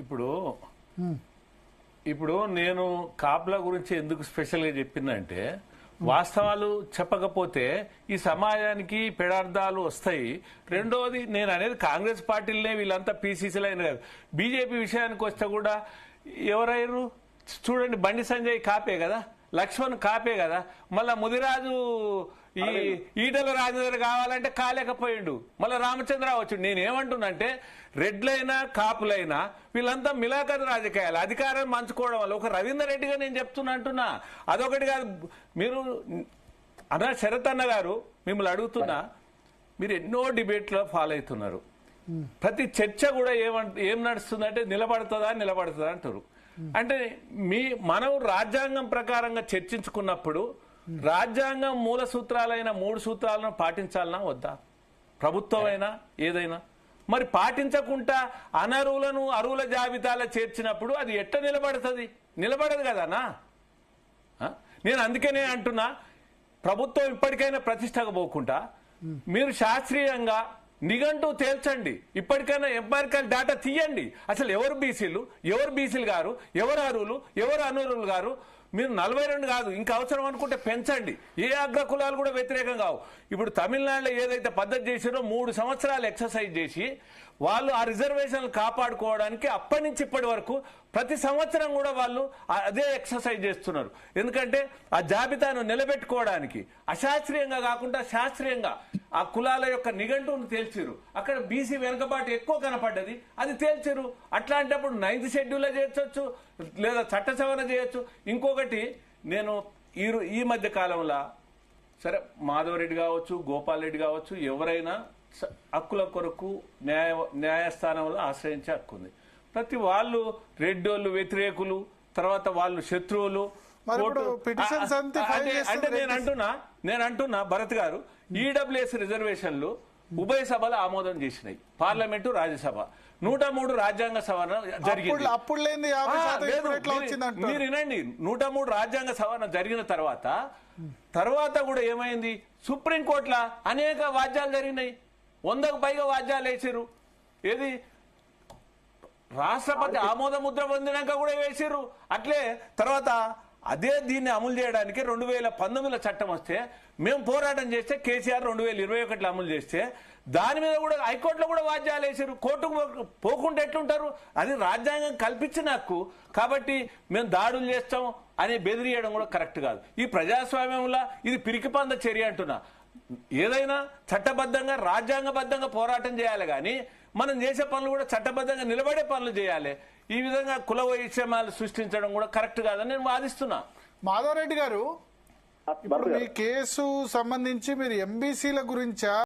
ఇప్పుడు ఇప్పుడు నేను కాపుల గురించి ఎందుకు స్పెషల్ గా చెప్పిందంటే వాస్తవాలు చెప్పకపోతే ఈ సమాజానికి పెడార్థాలు వస్తాయి. రెండోది నేను అనేది కాంగ్రెస్ పార్టీలనే వీళ్ళంతా పీసీసీలు అయిన కాదు. బీజేపీ విషయానికి వస్తే కూడా ఎవరైరు చూడండి, బండి సంజయ్ కాపే కదా, లక్ష్మణ్ కాపే కదా, మళ్ళా ముదిరాజు ఈ ఈటల రాజేందర్ కావాలంటే కాలేకపోయిండు, మళ్ళీ రామచంద్ర వచ్చి. నేనేమంటున్నంటే రెడ్లైనా కాపులైనా వీళ్ళంతా మిలాఖత్ రాజకీయాలు, అధికారం పంచుకోవడం వల్ల ఒక రవీందర్ రెడ్డిగా నేను అంటున్నా. అదొకటి కాదు. మీరు అన్న శరత్ అన్న గారు మిమ్మల్ని అడుగుతున్నా, మీరు ఎన్నో డిబేట్లో ఫాలో అవుతున్నారు. ప్రతి చర్చ కూడా ఏం నడుస్తుందంటే నిలబడుతుందా అంటారు. అంటే మనం రాజ్యాంగం ప్రకారంగా చర్చించుకున్నప్పుడు రాజ్యాంగం మూల సూత్రాలైన 3 సూత్రాలను పాటించాలనా వద్దా? ప్రభుత్వం అయినా ఏదైనా మరి పాటించకుండా అనర్హులను అర్హుల జాబితాలో చేర్చినప్పుడు అది ఎట్లా నిలబడుతుంది? నిలబడదు కదనా. నేను అందుకనే అంటున్నా, ప్రభుత్వం ఇప్పటికైనా ప్రతిష్టకు పోకుండా మీరు శాస్త్రీయంగా నిఘంటూ తేల్చండి. ఇప్పటికైనా ఎంపైరికల్ డేటా తీయండి. అసలు ఎవరు బీసీలు గారు, ఎవరు అర్హులు, ఎవరు అనర్హులు గారు. మీరు 42 కాదు, ఇంకా అవసరం అనుకుంటే పెంచండి. ఏ అగ్ర కులాలు కూడా వ్యతిరేకం కావు. ఇప్పుడు తమిళనాడులో ఏదైతే పద్ధతి చేసిరో 3 సంవత్సరాలు ఎక్సర్సైజ్ చేసి వాళ్ళు ఆ రిజర్వేషన్లు కాపాడుకోవడానికి అప్పటి నుంచి ఇప్పటి వరకు ప్రతి సంవత్సరం కూడా వాళ్ళు అదే ఎక్సర్సైజ్ చేస్తున్నారు. ఎందుకంటే ఆ జాబితాను నిలబెట్టుకోవడానికి అశాస్త్రీయంగా కాకుండా శాస్త్రీయంగా ఆ కులాల యొక్క నిఘంటువును తేల్చిరు. అక్కడ బీసీ వెనుకబాటు ఎక్కువ కనపడ్డది, అది తేల్చిరు. అట్లాంటప్పుడు 9th షెడ్యూల్లో చేర్చొచ్చు, లేదా చట్ట సవరణ చేయొచ్చు. ఇంకొకటి, నేను ఈ మధ్య కాలంలో సరే మాధవరెడ్డి కావచ్చు, గోపాల్ రెడ్డి కావచ్చు, ఎవరైనా హక్కుల కొరకు న్యాయస్థానంలో ఆశ్రయించే హక్కు ఉంది. ప్రతి వాళ్ళు రెడ్డోళ్ళు వ్యతిరేకులు, తర్వాత వాళ్ళు శత్రువులు. అంటే నేను అంటున్నా భరత్ గారు, ఈడబ్ల్యూఎస్ రిజర్వేషన్లు ఉభయ సభలు ఆమోదం చేసినాయి, పార్లమెంటు రాజ్యసభ. 103 రాజ్యాంగ సవరణ జరిగింది. మీరు వినండి, 103 రాజ్యాంగ సవరణ జరిగిన తర్వాత కూడా ఏమైంది? సుప్రీంకోర్టులో అనేక వాద్యాలు జరిగినాయి, 100కు పైగా వాద్యాలు వేసిరు. ఏది రాష్ట్రపతి ఆమోద ముద్ర పొందినాక కూడా వేసిర్రు. అట్లే తర్వాత అదే దీన్ని అమలు చేయడానికి 2019లో చట్టం వస్తే మేము పోరాటం చేస్తే కేసీఆర్ 2021లో అమలు చేస్తే దాని మీద కూడా హైకోర్టులో కూడా వాద్యాలు వేసారు. కోర్టుకు పోకుండా ఎట్లుంటారు? అది రాజ్యాంగం కల్పించిన హక్కు. కాబట్టి మేము దాడులు చేస్తాం అని బెదిరియడం కూడా కరెక్ట్ కాదు. ఈ ప్రజాస్వామ్యంలో ఇది పిరికిపంద చర్య అంటున్నా. ఏదైనా చట్టబద్ధంగా రాజ్యాంగబద్ధంగా పోరాటం చేయాలి, కానీ మనం చేసే పనులు కూడా చట్టబద్ధంగా నిలబడే పనులు చేయాలి. ఈ విధంగా కుల వైషమ్యాలు సృష్టించడం కూడా కరెక్ట్ కాదని నేను వాదిస్తున్నా. మాధవరెడ్డి గారు, ఇప్పుడు మీ కేసు సంబంధించి మీరు ఎంబీసీల గురించా